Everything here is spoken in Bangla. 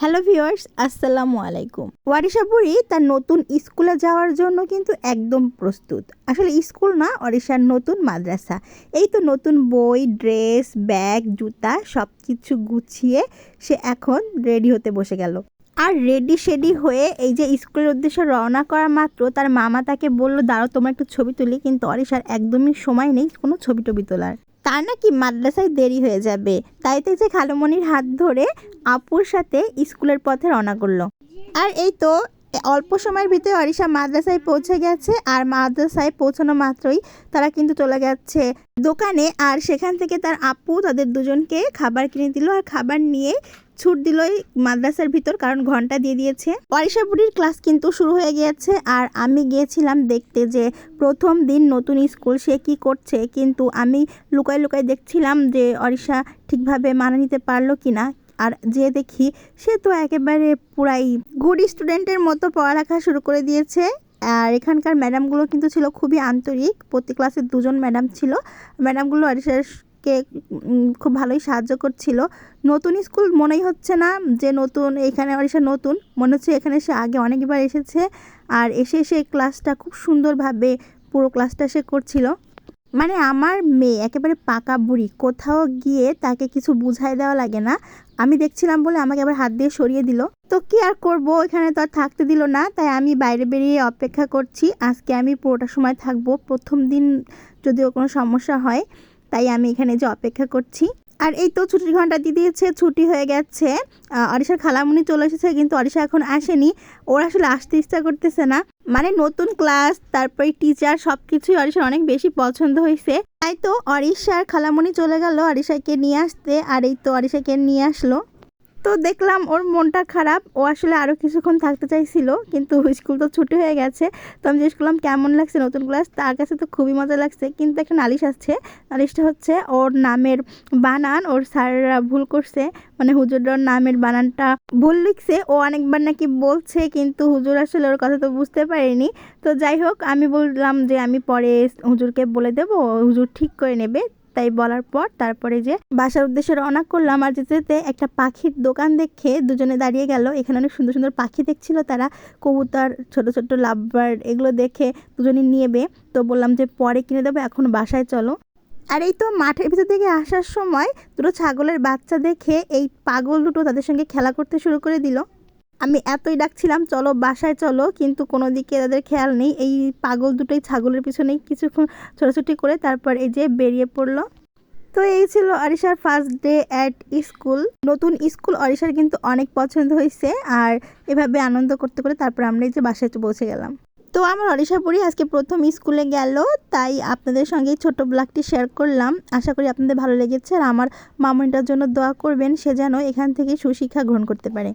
হ্যালো ভিউয়ার্স, আসসালামু আলাইকুম। ওয়ারিশা বুড়ি তার নতুন স্কুলে যাওয়ার জন্য কিন্তু একদম প্রস্তুত। আসলে স্কুল না, ওয়ারিশার নতুন মাদ্রাসা। এই তো নতুন বই, ড্রেস, ব্যাগ, জুতা সব কিছু গুছিয়ে সে এখন রেডি হতে বসে গেল। আর রেডি শেডি হয়ে এই যে স্কুলের উদ্দেশ্যে রওনা করা মাত্র তার মামা তাকে বলল, দাঁড়াও তোমার একটু ছবি তুলি। কিন্তু ওয়ারিশার একদমই সময় নেই কোনো ছবি টবি তোলার। তার নাকি মাদ্রাসায় দেরি হয়ে যাবে, তাই তো যে খালুমণির হাত ধরে আপুর সাথে স্কুলের পথে রওনা করলো। আর এই তো অল্প সময়ের ভিতরে ওয়ারিশা মাদ্রাসায় পৌঁছে গেছে। আর মাদ্রাসায় পৌঁছানো মাত্রই তারা কিন্তু চলে গেছে দোকানে। আর সেখান থেকে তার আপু তাদের দুজনকে খাবার কিনে দিল আর খাবার নিয়ে ছুট দিল মাদ্রাসার ভিতর, কারণ ঘন্টা দিয়ে দিয়েছে। ওয়ারিশা বুড়ির ক্লাস কিন্তু শুরু হয়ে গিয়েছে। আর আমি গিয়েছিলাম দেখতে যে প্রথম দিন নতুন স্কুল সে কি করছে, কিন্তু আমি লুকাই লুকাই দেখছিলাম যে ওয়ারিশা ঠিকভাবে মানিয়ে নিতে পারলো কিনা। আর যে দেখি সে তো একেবারে পুরাই গুড স্টুডেন্টের মতো পড়ালেখা শুরু করে দিয়েছে। আর এখানকার ম্যাডামগুলো কিন্তু ছিল খুবই আন্তরিক। প্রতি ক্লাসে দুজন ম্যাডাম ছিল। ম্যাডামগুলো ওয়ারিশাকে খুব ভালোই সাহায্য করছিল। নতুন স্কুল মনেই হচ্ছে না যে নতুন, এখানে ওয়ারিশা নতুন মনে হচ্ছে এখানে সে আগে অনেকবার এসেছে। আর এসে সে ক্লাসটা খুব সুন্দরভাবে পুরো ক্লাসটা সে করছিল। মানে আমার মেয়ে একেবারে পাকা বুড়ি, কোথাও গিয়ে তাকে কিছু বুঝাই দেওয়া লাগে না। আমি দেখছিলাম বলে আমাকে আবার হাত দিয়ে সরিয়ে দিল। তো কি আর করব, এখানে তো আর থাকতে দিল না, তাই আমি বাইরে বেরিয়ে অপেক্ষা করছি। আজকে আমি পুরোটা সময় থাকবো, প্রথম দিন যদিও কোনো সমস্যা হয়, তাই আমি এখানে যে অপেক্ষা করছি। আর এই তো ছুটির ঘন্টা দিয়ে দিয়েছে, ছুটি হয়ে গেছে। ওয়ারিশার খালামুনি চলে এসেছে, কিন্তু ওয়ারিশা এখন আসেনি। ওর আসলে আসতে ইচ্ছা করতেছে না। মানে নতুন ক্লাস, তারপরে টিচার, সব কিছুই ওয়ারিশার অনেক বেশি পছন্দ হয়েছে। তাই তো ওয়ারিশার খালামুনি চলে গেল ওয়ারিশাকে নিয়ে আসতে। আর এই তো ওয়ারিশাকে নিয়ে আসলো। তো দেখলাম ওর মনটা খারাপ, ও আসলে আরও কিছুক্ষণ থাকতে চাইছিল, কিন্তু স্কুল তো ছুটি হয়ে গেছে। তো আমি জিজ্ঞেস করলাম কেমন লাগছে নতুন ক্লাস। তার কাছে তো খুবই মজা লাগছে, কিন্তু একটা নালিশ আসছে। নালিশটা হচ্ছে ওর নামের বানান ওর স্যাররা ভুল করছে। মানে হুজুরের নামের বানানটা ভুল লিখছে। ও অনেকবার নাকি বলছে, কিন্তু হুজুর আসলে ওর কথা তো বুঝতে পারেনি। তো যাই হোক, আমি বললাম যে আমি পরে হুজুরকে বলে দেবো, হুজুর ঠিক করে নেবে। তাই বলার পর তারপরে যে বাসার উদ্দেশ্যে রওনা করলাম। আর যেতে যেতে একটা পাখির দোকান দেখে দুজনে দাঁড়িয়ে গেল। এখানে অনেক সুন্দর সুন্দর পাখি দেখছিল তারা, কবুতর, ছোট ছোট লাভবার্ড, এগুলো দেখে দুজনে নিয়েবে। তো বললাম যে পরে কিনে দেবো, এখন বাসায় চলো। আর এই তো মাঠের ভিতর থেকে আসার সময় দুটো ছাগলের বাচ্চা দেখে এই পাগল দুটো তাদের সঙ্গে খেলা করতে শুরু করে দিল। আমি এতই ডাকছিলাম চলো বাসায় চলো, কিন্তু কোনো দিকে তাদের খেয়াল নেই। এই পাগল দুটোই ছাগলের পিছনেই কিছুক্ষণ ছোটাছুটি করে তারপর এই যে বেরিয়ে পড়লো। তো এই ছিল ওয়ারিশার ফার্স্ট ডে অ্যাট স্কুল। নতুন স্কুল ওয়ারিশার কিন্তু অনেক পছন্দ হয়েছে। আর এভাবে আনন্দ করতে করে তারপর আমরা এই যে বাসায় পৌঁছে গেলাম। তো আমার ওয়ারিশা বুড়ি আজকে প্রথম স্কুলে গেল, তাই আপনাদের সঙ্গে ছোট ব্লগটি শেয়ার করলাম। আশা করি আপনাদের ভালো লেগেছে। আর আমার মামনিটার জন্য দোয়া করবেন, সে যেন এখান থেকে সুশিক্ষা গ্রহণ করতে পারে।